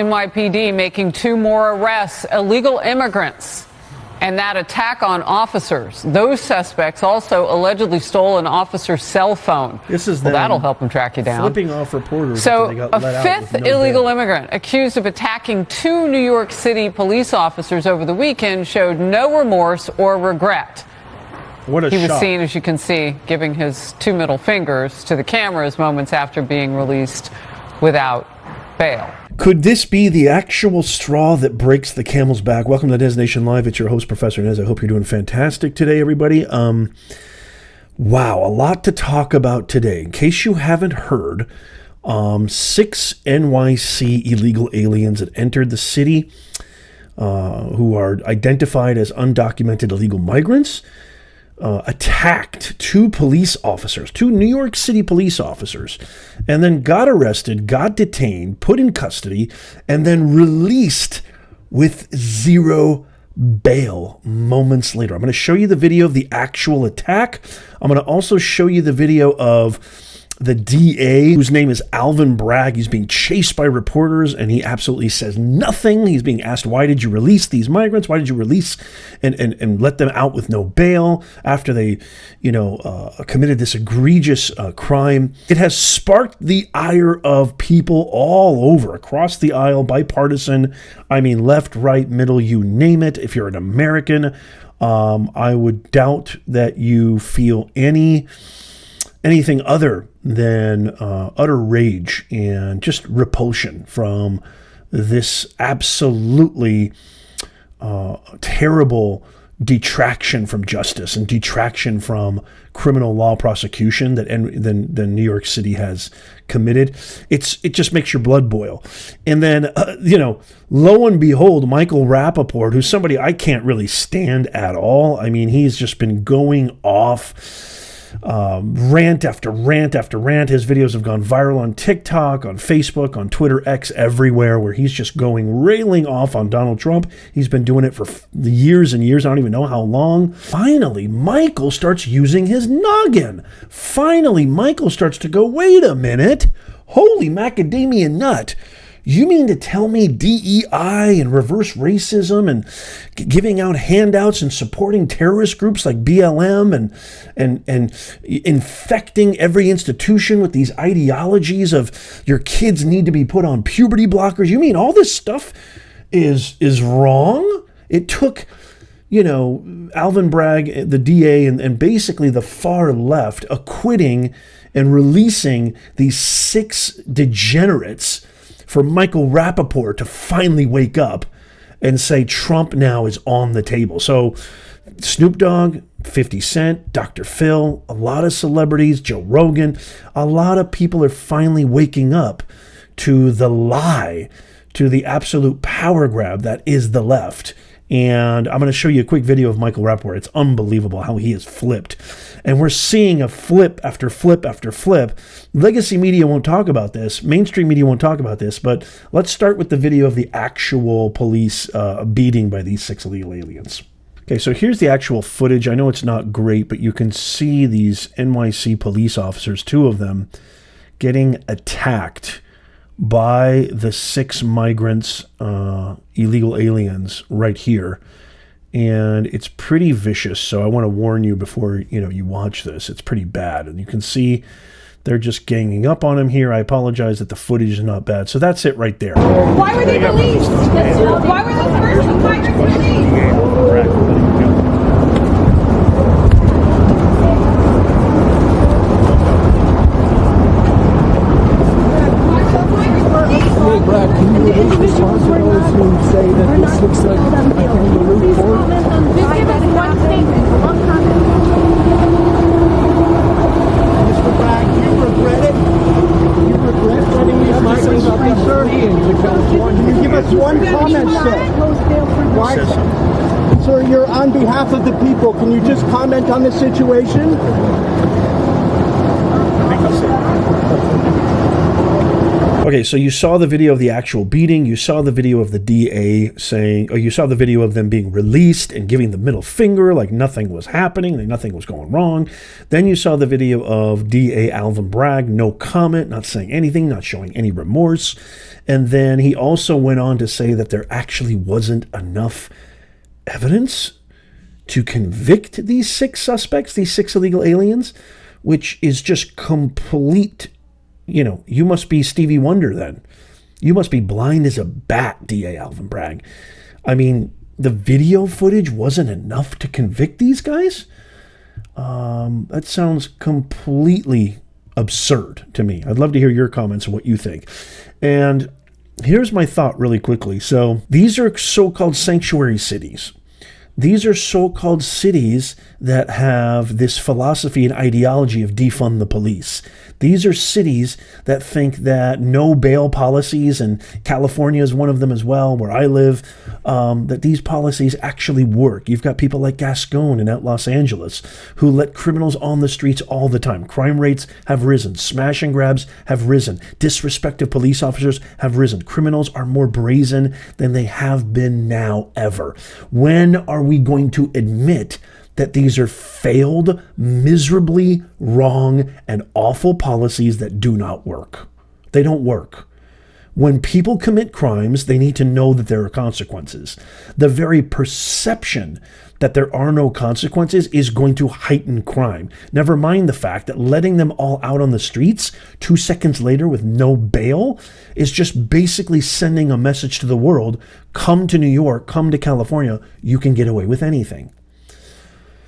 NYPD making 2 more arrests, illegal immigrants, and that attack on officers. Those suspects also allegedly stole an officer's cell phone. That'll help them track you down. Flipping off reporters. So they got a let fifth out with no illegal bail. immigrant accused of attacking 2 New York City police officers over the weekend showed no remorse or regret. What a He was shock. seen, as you can see, giving his 2 middle fingers to the cameras moments after being released without bail. Could this be the actual straw that breaks the camel's back? Welcome to Nez Nation Live. It's your host, Professor Nez. I hope you're doing fantastic today, everybody. Wow, a lot to talk about today. In case you haven't heard, 6 NYC illegal aliens that entered the city who are identified as undocumented illegal migrants attacked 2 police officers, 2 New York City police officers, and then got arrested, got detained, put in custody, and then released with 0 bail moments later. I'm going to show you the video of the actual attack. I'm going to also show you the video of the DA, whose name is Alvin Bragg. He's being chased by reporters, and he absolutely says nothing. He's being asked, why did you release these migrants? Why did you release and let them out with no bail after they, committed this egregious crime? It has sparked the ire of people all over, across the aisle, bipartisan. I mean, left, right, middle, you name it. If you're an American, I would doubt that you feel anything other than utter rage and just repulsion from this absolutely terrible detraction from justice and detraction from criminal law prosecution that New York City has committed. It just makes your blood boil. And then, lo and behold, Michael Rapaport, who's somebody I can't really stand at all. I mean, he's just been going off rant after rant after rant. His videos have gone viral on TikTok, on Facebook, on Twitter, X, everywhere, where he's just railing off on Donald Trump. He's been doing it for years and years. I don't even know how long. Finally, Michael starts using his noggin. Finally, Michael starts to go, wait a minute. Holy macadamia nut. You mean to tell me DEI and reverse racism and giving out handouts and supporting terrorist groups like BLM and infecting every institution with these ideologies of your kids need to be put on puberty blockers? You mean all this stuff is wrong? It took, Alvin Bragg, the DA, and basically the far left acquitting and releasing these 6 degenerates for Michael Rapaport to finally wake up and say Trump now is on the table. So Snoop Dogg, 50 Cent, Dr. Phil, a lot of celebrities, Joe Rogan, a lot of people are finally waking up to the lie, to the absolute power grab that is the left. And I'm going to show you a quick video of Michael Rapaport. It's unbelievable how he has flipped. And we're seeing a flip after flip after flip. Legacy media won't talk about this. Mainstream media won't talk about this. But let's start with the video of the actual police beating by these 6 illegal aliens. Okay, so here's the actual footage. I know it's not great, but you can see these NYC police officers, 2 of them, getting attacked by the 6 migrants, illegal aliens right here. And it's pretty vicious. So I want to warn you before, you watch this. It's pretty bad. And you can see they're just ganging up on him here. I apologize that the footage is not bad. So that's it right there. Why were they released? Why were those first 2 migrants released? Bragg, can you release responsibilities who say that this looks like a kangaroo court? Just give us one statement, one comment. Mr. Bragg, do you regret it? Do you regret letting these migrants free, sir? Can you give us one comment, sir? Why? Sir, you're on behalf of the people. Can you just comment on the situation? Okay, so you saw the video of the actual beating. You saw the video of the DA saying, or you saw the video of them being released and giving the middle finger like nothing was happening, like nothing was going wrong. Then you saw the video of DA Alvin Bragg, no comment, not saying anything, not showing any remorse. And then he also went on to say that there actually wasn't enough evidence to convict these 6 suspects, these 6 illegal aliens, which is just complete. You must be Stevie Wonder then. You must be blind as a bat, DA Alvin Bragg. I mean, the video footage wasn't enough to convict these guys? That sounds completely absurd to me. I'd love to hear your comments on what you think. And here's my thought really quickly. So these are so-called sanctuary cities. These are so-called cities that have this philosophy and ideology of defund the police. These are cities that think that no bail policies, and California is one of them as well, where I live, that these policies actually work. You've got people like Gascon and out Los Angeles who let criminals on the streets all the time. Crime rates have risen. Smash and grabs have risen. Disrespect of police officers have risen. Criminals are more brazen than they have been now ever. When are we going to admit that these are failed, miserably wrong, and awful policies that do not work? They don't work. When people commit crimes, they need to know that there are consequences. The very perception that there are no consequences is going to heighten crime. Never mind the fact that letting them all out on the streets 2 seconds later with no bail is just basically sending a message to the world: come to New York, come to California, you can get away with anything.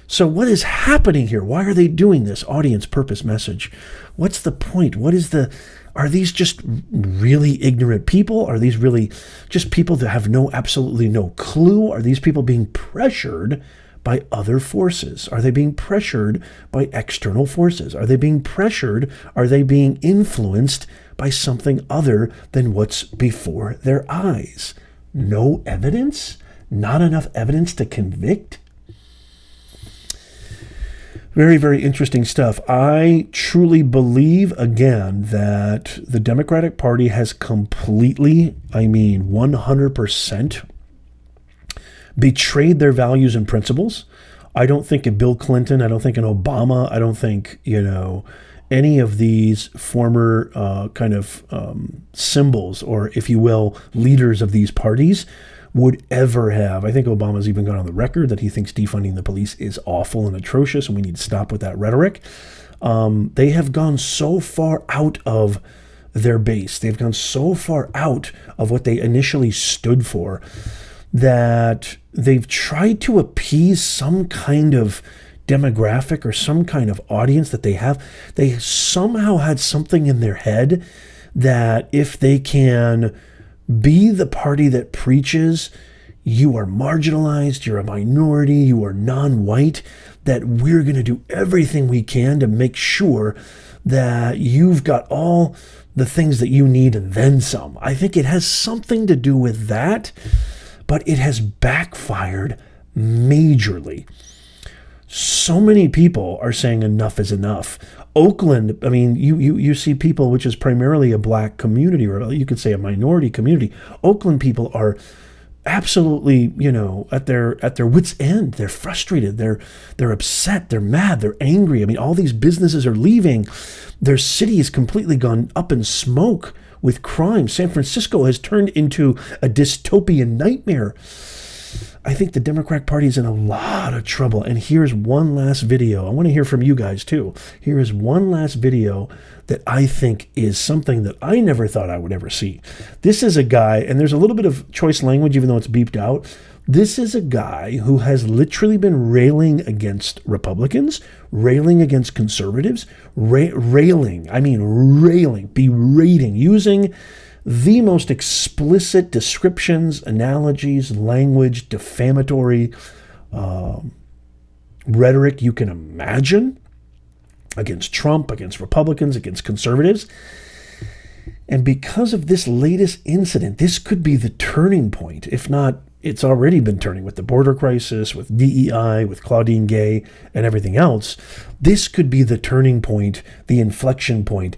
So what is happening here? Why are they doing this? Audience, purpose, message. What's the point? Are these just really ignorant people? Are these really just people that have absolutely no clue? Are these people being pressured by other forces? Are they being pressured by external forces? Are they being pressured? Are they being influenced by something other than what's before their eyes? No evidence? Not enough evidence to convict? Very, very interesting stuff. I truly believe, again, that the Democratic Party has completely, 100% betrayed their values and principles. I don't think of Bill Clinton. I don't think of Obama. I don't think, any of these former symbols, or if you will, leaders of these parties would ever have. I think Obama's even gone on the record that he thinks defunding the police is awful and atrocious, and we need to stop with that rhetoric. They have gone so far out of their base. They've gone so far out of what they initially stood for that they've tried to appease some kind of demographic or some kind of audience that they have. They somehow had something in their head that if they can be the party that preaches you are marginalized, you're a minority, you are non-white, that we're going to do everything we can to make sure that you've got all the things that you need and then some. I think it has something to do with that, but it has backfired majorly. So many people are saying enough is enough. Oakland, you see people, which is primarily a black community, or you could say a minority community. Oakland people are absolutely, at their wits' end. They're frustrated. They're upset. They're mad. They're angry. All these businesses are leaving. Their city has completely gone up in smoke with crime. San Francisco has turned into a dystopian nightmare. I think the Democratic Party is in a lot of trouble. And here's one last video. I want to hear from you guys too. Here is one last video that I think is something that I never thought I would ever see. This is a guy, and there's a little bit of choice language, even though it's beeped out. This is a guy who has literally been railing against Republicans, railing against conservatives, berating, using the most explicit descriptions, analogies, language, defamatory rhetoric you can imagine against Trump, against Republicans, against conservatives. And because of this latest incident, this could be the turning point. If not, it's already been turning with the border crisis, with DEI, with Claudine Gay, and everything else. This could be the turning point, the inflection point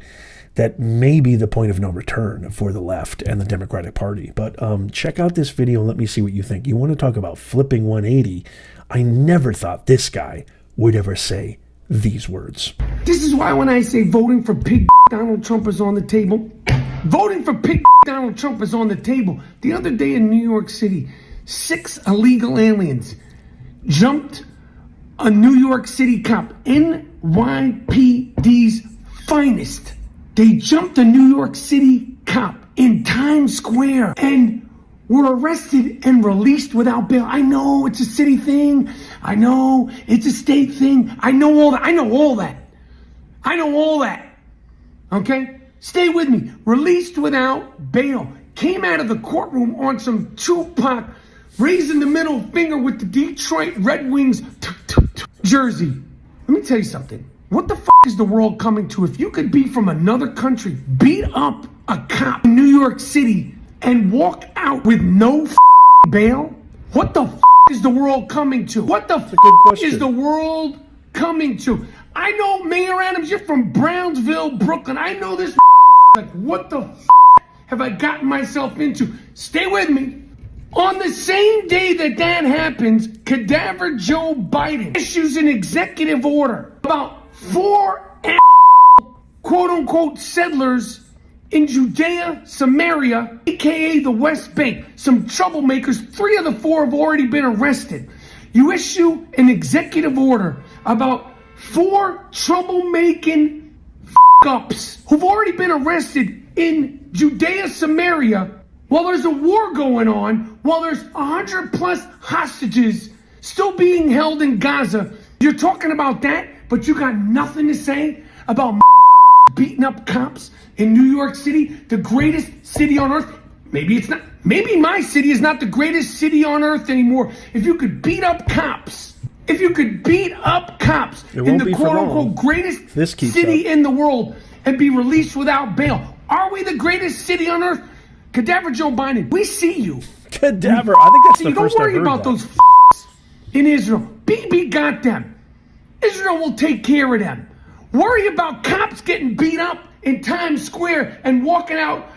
that may be the point of no return for the left and the Democratic Party. But check out this video and let me see what you think. You want to talk about flipping 180? I never thought this guy would ever say these words. This is why when I say voting for pig Donald Trump is on the table, voting for pig Donald Trump is on the table. The other day in New York City, 6 illegal aliens jumped a New York City cop, NYPD's finest. They jumped a New York City cop in Times Square and were arrested and released without bail. I know it's a city thing. I know it's a state thing. I know all that. I know all that. I know all that. Okay? Stay with me. Released without bail. Came out of the courtroom on some Tupac raising the middle finger with the Detroit Red Wings jersey. Let me tell you something. What the is the world coming to? If you could be from another country, beat up a cop in New York City and walk out with no bail, what the is the world coming to? What the is the world coming to? I know Mayor Adams, you're from Brownsville, Brooklyn. I know this like, what the have I gotten myself into? Stay with me. On the same day that that happens, cadaver Joe Biden issues an executive order about 4 quote-unquote settlers in Judea, Samaria, aka the West Bank. Some troublemakers, 3 of the 4 have already been arrested. You issue an executive order about 4 troublemaking ups who've already been arrested in Judea, Samaria, while there's a war going on, while there's 100+ hostages still being held in Gaza. You're talking about that, but you got nothing to say about beating up cops in New York City, the greatest city on earth. Maybe it's not. Maybe my city is not the greatest city on earth anymore. If you could beat up cops, in the quote-unquote greatest city in the world and be released without bail, are we the greatest city on earth? Cadaver Joe Biden, we see you. Cadaver, I think that's the first I've heard. Don't worry about those in Israel. Bibi got them. Israel will take care of them. Worry about cops getting beat up in Times Square and walking out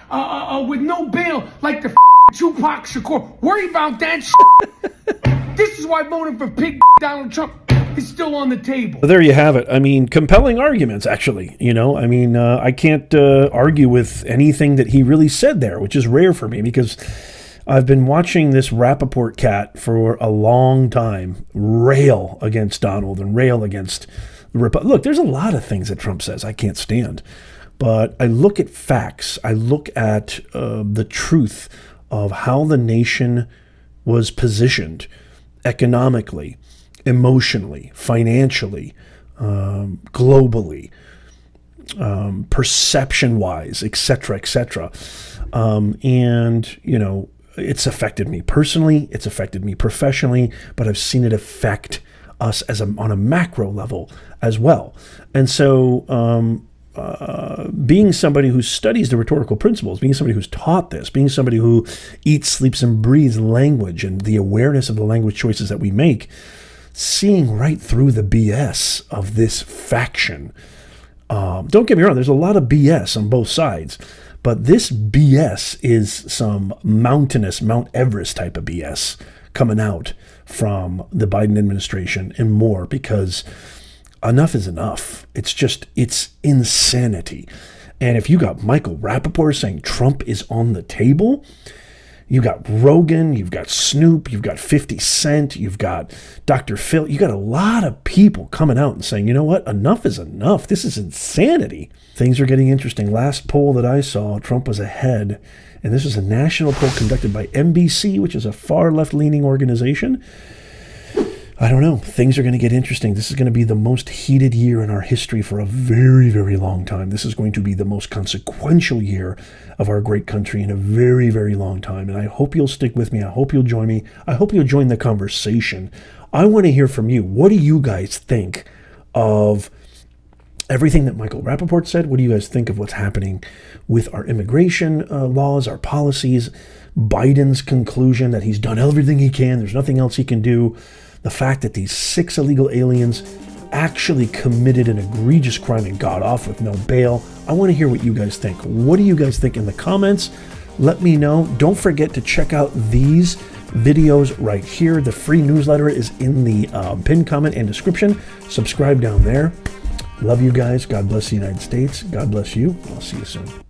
with no bail like the Tupac Shakur. Worry about that This is why voting for pig Donald Trump is still on the table. Well, there you have it. I mean, compelling arguments, actually. You know, I mean, I can't argue with anything that he really said there, which is rare for me because I've been watching this Rapaport cat for a long time rail against Donald and rail against the Look, there's a lot of things that Trump says I can't stand. But I look at facts. I look at the truth of how the nation was positioned economically, emotionally, financially, globally, perception-wise, etc., etc. And, you know, it's affected me personally, it's affected me professionally, but I've seen it affect us as on a macro level as well. And so being somebody who studies the rhetorical principles, being somebody who's taught this, being somebody who eats, sleeps, and breathes language and the awareness of the language choices that we make, seeing right through the BS of this faction. Don't get me wrong, there's a lot of BS on both sides, but this BS is some mountainous Mount Everest type of BS coming out from the Biden administration and more, because enough is enough. It's insanity. And if you got Michael Rapaport saying Trump is on the table, you got Rogan, you've got Snoop, you've got 50 Cent, you've got Dr. Phil, you got a lot of people coming out and saying, you know what, enough is enough. This is insanity. Things are getting interesting. Last poll that I saw, Trump was ahead. And this is a national poll conducted by NBC, which is a far left-leaning organization. I don't know. Things are going to get interesting. This is going to be the most heated year in our history for a very, very long time. This is going to be the most consequential year of our great country in a very, very long time. And I hope you'll stick with me. I hope you'll join me. I hope you'll join the conversation. I want to hear from you. What do you guys think of everything that Michael Rapaport said? What do you guys think of what's happening with our immigration laws, our policies, Biden's conclusion that he's done everything he can, there's nothing else he can do, the fact that these 6 illegal aliens actually committed an egregious crime and got off with no bail? I want to hear what you guys think. What do you guys think in the comments? Let me know. Don't forget to check out these videos right here. The free newsletter is in the pinned comment and description. Subscribe down there. Love you guys. God bless the United States. God bless you. I'll see you soon.